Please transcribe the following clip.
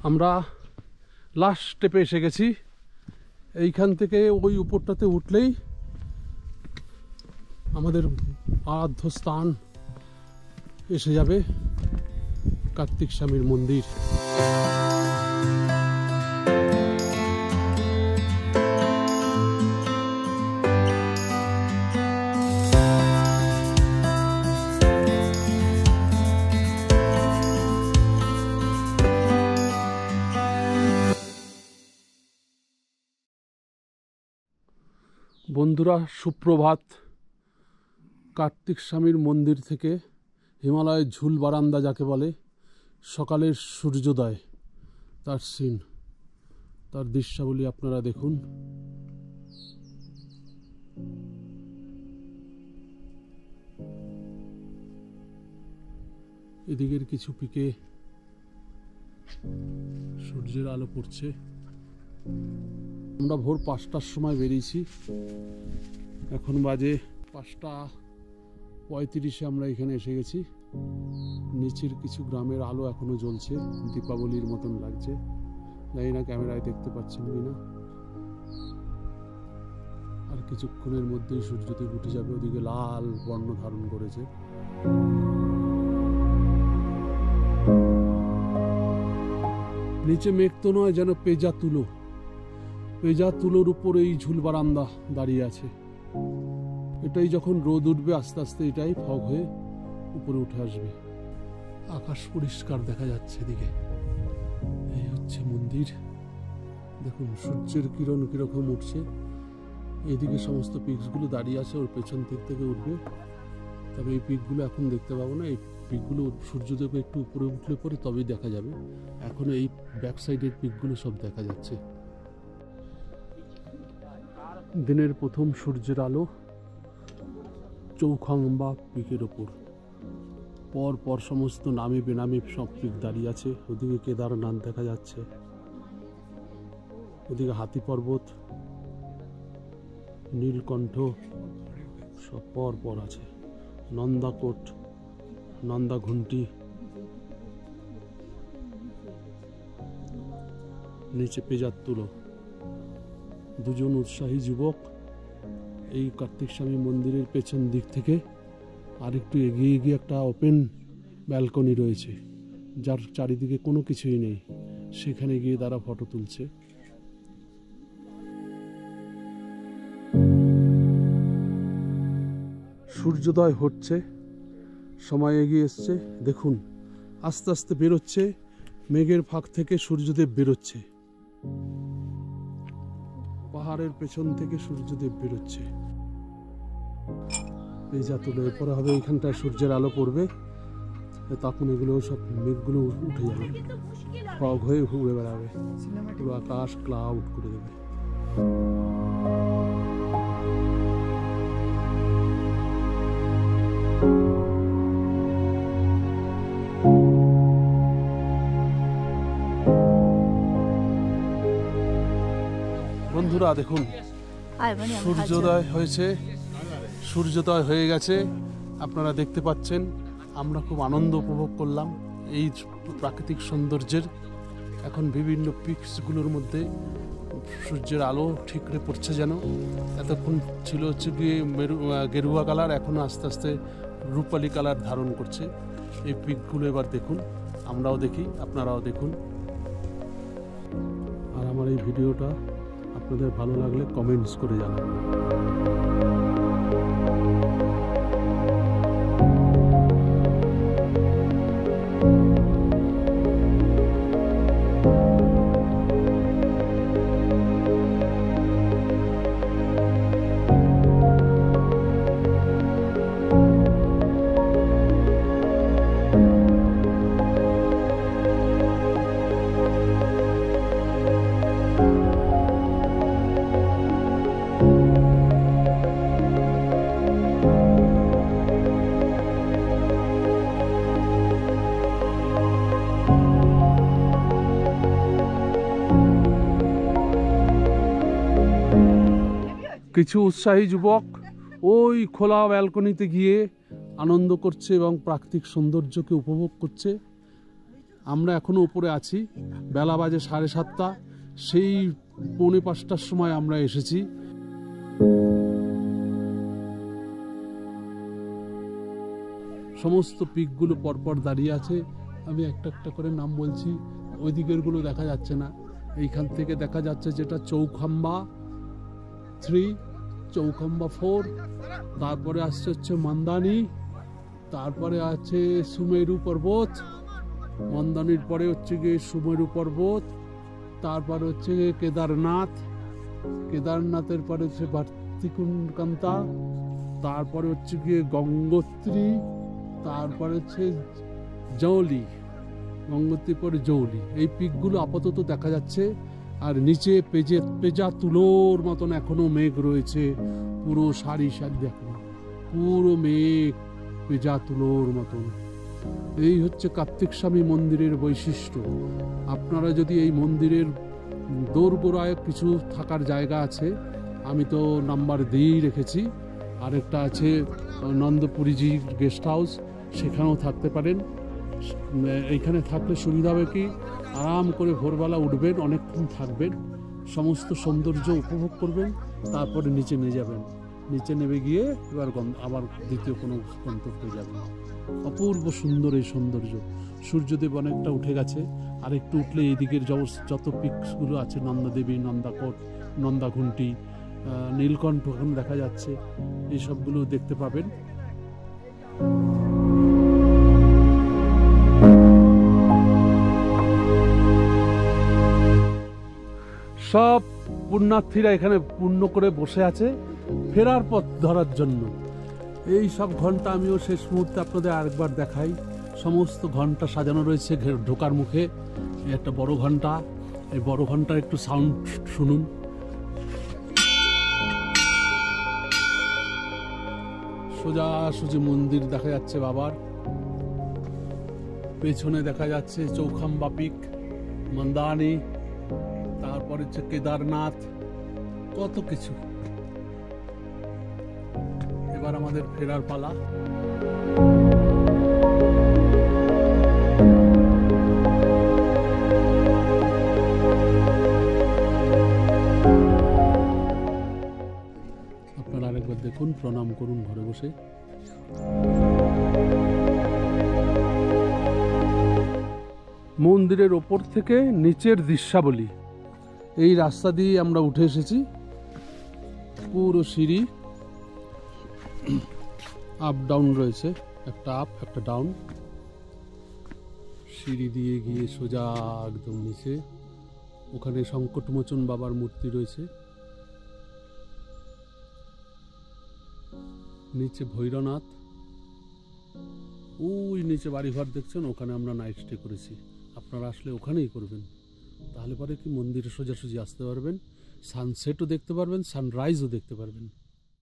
আমরা লাস্ট স্টেপে এসে গেছি। এইখান থেকে ওই উপরটাতে উঠলেই আমাদের আরাধ্য স্থান এসে যাবে, কার্তিক স্বামীর মন্দির। বন্ধুরা সুপ্রভাত। কার্তিক স্বামীর মন্দির থেকে হিমালয়ের ঝুল বারান্দা যাকে বলে, সকালের সূর্যোদয়, তার সিন, তার দৃশ্যাবলী আপনারা দেখুন। এদিকের কিছু পিকে সূর্যের আলো পড়ছে। আমরা ভোর 5টার সময় বেরিয়েছি, এখন বাজে 5:35। আমরা এখানে এসে গেছি। নিচের কিছু গ্রামের আলো এখনো জ্বলছে, দীপাবলির মতন লাগছে। জানি না ক্যামেরায় দেখতে পাচ্ছেন কিনা। আর কিছুক্ষণের মধ্যেই সূর্যদেব উঠে যাবে, ওদিকে লাল বর্ণ ধারণ করেছে। নিচে মেঘ তো নয়, যেন পেজা তুলো। পেজা তুলোর উপর এই ঝুল বারান্দা দাঁড়িয়ে আছে। এটাই যখন রোদ উঠবে আস্তে আস্তে এটাই ফগ হয়ে উপরে উঠে আসবে। আকাশ পরিষ্কার দেখা যাচ্ছে এদিকে। এই হচ্ছে মন্দির। দেখুন সূর্যের কিরণ কিরকম উঠছে। এদিকে সমস্ত পিকসগুলো দাঁড়িয়ে আছে, ওর পেছন দিক থেকে উঠবে। তবে এই পিকগুলো এখন দেখতে পাবো না। এই পিকগুলো সূর্যদেব একটু উপরে উঠলে পরে তবেই দেখা যাবে। এখন এই ব্যাক সাইডের পিকগুলো সব দেখা যাচ্ছে। দিনের প্রথম সূর্যের আলো চৌখাম্বা পিকের ওপর। পর পর সমস্ত নামে বেনামে সব পিক দাঁড়িয়ে আছে। ওদিকে কেদারনাথ দেখা যাচ্ছে, ওদিকে হাতি পর্বত, নীলকণ্ঠ সব পর পর আছে। নন্দাকোট, নন্দাঘুন্টি, নিচে পেজার তুলো। দুজন উৎসাহী যুবক এই কার্তিক স্বামী মন্দিরের পেছন দিক থেকে আরেকটু এগিয়ে গিয়ে একটা ওপেন ব্যালকনি রয়েছে, যার চারিদিকে কোনো কিছুই নেই। সেখানে গিয়ে তারা ফটো তুলছে। সূর্যোদয় হচ্ছে, সময় এগিয়ে এসছে। দেখুন আস্তে আস্তে বেরোচ্ছে, মেঘের ফাঁক থেকে সূর্যদেব বেরোচ্ছে। পাহাড়ের পেছন থেকে সূর্যদেব বেরোচ্ছে। এই যা তুলে পরে হবে, এইখানটায় সূর্যের আলো পড়বে, তখন এগুলো সব মেঘগুলো উঠে যাবে, ফগ হয়ে ঘুরে বেড়াবে, পুরো আকাশ ক্লাউড করে দেবে। বন্ধুরা দেখুন সূর্যোদয় হয়েছে, সূর্যোদয় হয়ে গেছে, আপনারা দেখতে পাচ্ছেন। আমরা খুব আনন্দ উপভোগ করলাম এই প্রাকৃতিক সৌন্দর্যের। এখন বিভিন্ন পিকসগুলোর মধ্যে সূর্যের আলো ঠিকরে পড়ছে, যেন এতক্ষণ ছিল হচ্ছে গিয়ে গেরুয়া কালার, এখন আস্তে আস্তে রূপালি কালার ধারণ করছে। এই পিকগুলো এবার দেখুন, আমরাও দেখি, আপনারাও দেখুন। আর আমার এই ভিডিওটা আপনাদের ভালো লাগলে কমেন্টস করে জানাবেন। কিছু উৎসাহী যুবক ওই খোলা ব্যালকনিতে গিয়ে আনন্দ করছে এবং প্রাকৃতিক সৌন্দর্যকে উপভোগ করছে। আমরা এখনো উপরে আছি, বেলা বাজে 7:30, সেই 4:45টার সময় আমরা এসেছি। সমস্ত পিকগুলো পরপর দাঁড়িয়ে আছে, আমি একটা একটা করে নাম বলছি। ওই দিকের গুলো দেখা যাচ্ছে না, এইখান থেকে দেখা যাচ্ছে যেটা চৌখাম্বা 3, চৌখাম্বা 4, তারপরে আসছে হচ্ছে মন্দানি, তারপরে আছে সুমেরু পর্বত, মন্দানির পরে হচ্ছে গিয়ে সুমেরু পর্বত, তারপরে হচ্ছে কেদারনাথ, কেদারনাথের পরে হচ্ছে ভার্তিকুণ্কান্তা, তারপরে হচ্ছে গিয়ে গঙ্গোত্রী, তারপরে হচ্ছে জৌলি, গঙ্গোত্রীর পরে জৌলি। এই পিকগুলো আপাতত দেখা যাচ্ছে। আর নিচে পেজা তুলোর মতন এখনো মেঘ রয়েছে, পুরো সারি সারি, দেখো পুরো মেঘ পেজা তুলোর মতন। এই হচ্ছে কার্তিক স্বামী মন্দিরের বৈশিষ্ট্য। আপনারা যদি এই মন্দিরের দোরগোড়ায় কিছু থাকার জায়গা আছে, আমি তো নাম্বার দিয়েই রেখেছি। আরেকটা আছে নন্দপুরীজি গেস্ট হাউস, সেখানেও থাকতে পারেন। এইখানে থাকলে সুবিধা হবে কি, আরাম করে ভোরবেলা উঠবেন, অনেকক্ষণ থাকবেন, সমস্ত সৌন্দর্য উপভোগ করবেন, তারপরে নিচে নিয়ে যাবেন। নিচে নেমে গিয়ে এবার আবার দ্বিতীয় কোনো গন্তব্যে যাবেন। অপূর্ব সুন্দর এই সৌন্দর্য। সূর্যদেব অনেকটা উঠে গেছে, আর একটু উঠলে এইদিকের যত পিকসগুলো আছে, নন্দাদেবী, নন্দাকোট, নন্দাঘুন্টি, নীলকণ্ঠ এখন দেখা যাচ্ছে, এই সবগুলো দেখতে পাবেন। সব পুণ্যার্থীরা এখানে পুণ্য করে বসে আছে ফেরার পথ ধরার জন্য। এই সব ঘন্টা আমিও শেষ মুহূর্তে আপনাদের আরেকবার দেখাই। সমস্ত ঘন্টা সাজানো রয়েছে ঢোকার মুখে। একটা বড় ঘন্টা, এই বড় ঘন্টার একটু সাউন্ড শুনুন। সোজাসুজি মন্দির দেখা যাচ্ছে বাবার, পেছনে দেখা যাচ্ছে চৌখাম্বা পিক, মন্দানি, তারপর হচ্ছে কেদারনাথ, কত কিছু। এবার আমাদের ফেরার পালা। আপনারা আরেকবার দেখুন, প্রণাম করুন ঘরে বসে। মন্দিরের ওপর থেকে নিচের দৃশ্যাবলী। এই রাস্তা দিয়ে আমরা উঠে এসেছি, পুরো সিঁড়ি, আপ ডাউন রয়েছে, একটা আপ একটা ডাউন, সিঁড়ি দিয়ে গিয়ে সোজা একদম নিচে। ওখানে সংকটমোচন বাবার মূর্তি রয়েছে, নিচে ভৈরনাথ, ওই নিচে বাড়িঘর দেখছেন, ওখানে আমরা নাইট স্টে করেছি। আপনারা আসলে ওখানেই করবেন, তাহলে পরে কি মন্দিরে সোজাসুজি আসতে পারবেন, সানসেটও দেখতে পারবেন, সানরাইজও দেখতে পারবেন।